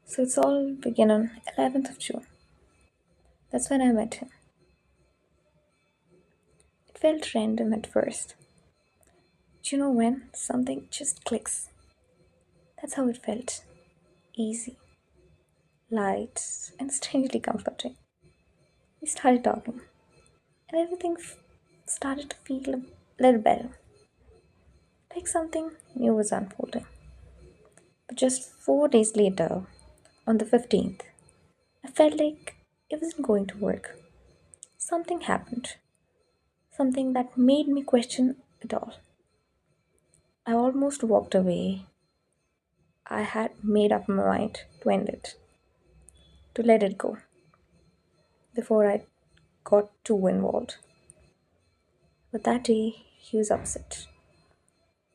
So it's all began on 11th of June. That's when I met him. It felt random at first. But you know when something just clicks? That's how it felt. Easy, light, and strangely comforting. We started talking, and everything started to feel a little better, like something new was unfolding. But just 4 days later, on the 15th, I felt like it wasn't going to work. Something happened, something that made me question it all. I almost walked away. I had made up my mind to end it, to let it go, before I got too involved. But that day, he was upset,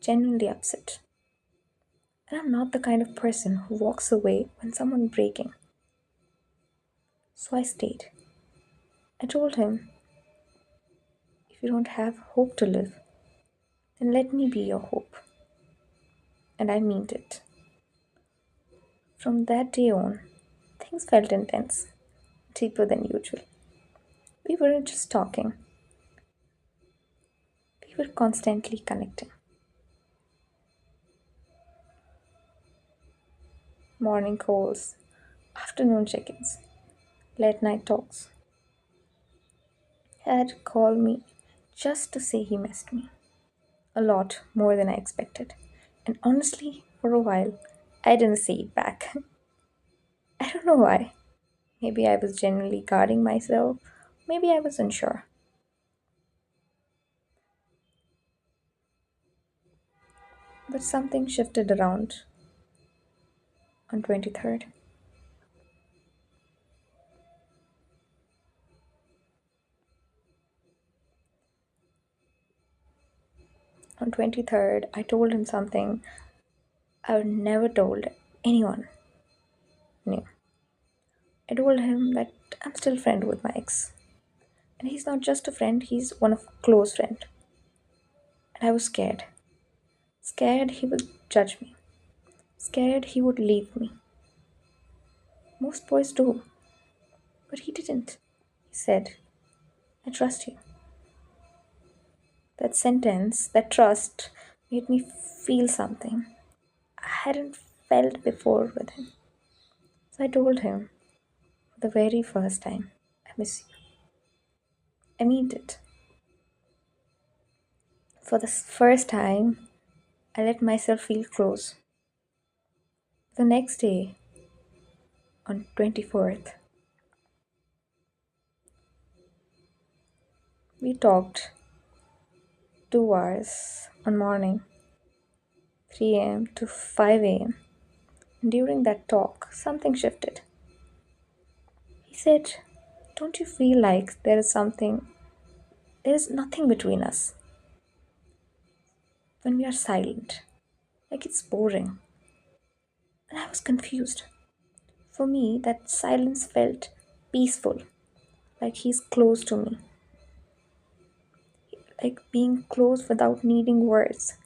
genuinely upset. And I'm not the kind of person who walks away when someone breaking. So I stayed. I told him, if you don't have hope to live, then let me be your hope. And I meant it. From that day on, things felt intense, deeper than usual. We weren't just talking, we were constantly connecting. Morning calls, afternoon check ins, late night talks. He had called me just to say he missed me. A lot more than I expected. And honestly, for a while, I didn't say it back. I don't know why. Maybe I was genuinely guarding myself. Maybe I was unsure. But something shifted around on 23rd. On 23rd, I told him something I would never told anyone new. I told him that I'm still friend with my ex. And he's not just a friend, he's one of close friend. And I was scared. Scared he would judge me. Scared he would leave me. Most boys do. But he didn't. He said, I trust you. That sentence, that trust, made me feel something I hadn't felt before with him. So I told him, for the very first time, I miss you. I meant it. For the first time, I let myself feel close. The next day, on 24th, we talked 2 hours on morning, 3 a.m. to 5 a.m. During that talk, something shifted. He said, don't you feel like there is nothing between us when we are silent? Like it's boring. And I was confused. For me, that silence felt peaceful, like he's close to me, like being close without needing words.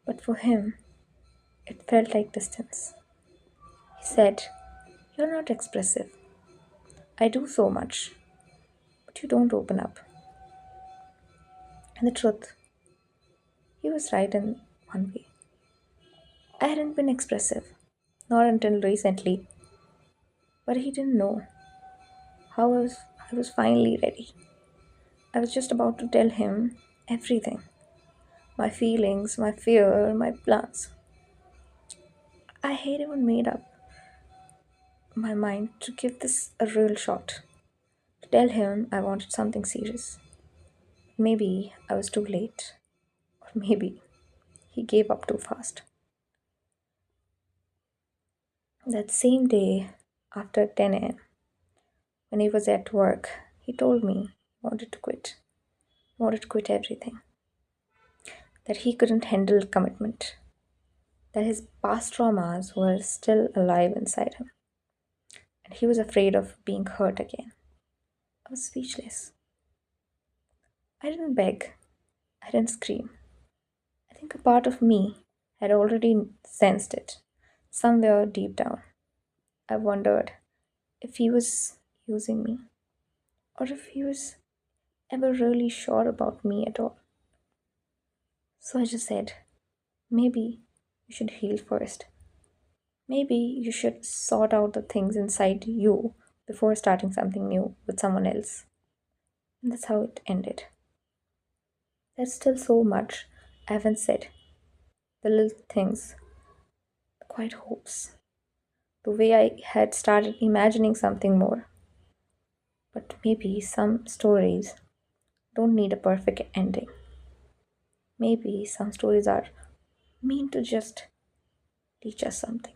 But for him, it felt like distance. He said, you're not expressive. I do so much, but you don't open up. And the truth, he was right in one way. I hadn't been expressive, not until recently, but he didn't know how I was finally ready. I was just about to tell him everything, my feelings, my fear, my plans. I had even made up my mind to give this a real shot, to tell him I wanted something serious. Maybe I was too late, or maybe he gave up too fast. That same day, after 10 a.m., when he was at work, he told me he wanted to quit. He wanted to quit everything. That he couldn't handle commitment. That his past traumas were still alive inside him. And he was afraid of being hurt again. I was speechless. I didn't beg. I didn't scream. I think a part of me had already sensed it, somewhere deep down. I wondered if he was using me or if he was ever really sure about me at all. So I just said, maybe you should heal first. Maybe you should sort out the things inside you before starting something new with someone else. And that's how it ended. There's still so much I haven't said. The little things, the quiet hopes, the way I had started imagining something more. But maybe some stories don't need a perfect ending. Maybe some stories are meant to just teach us something.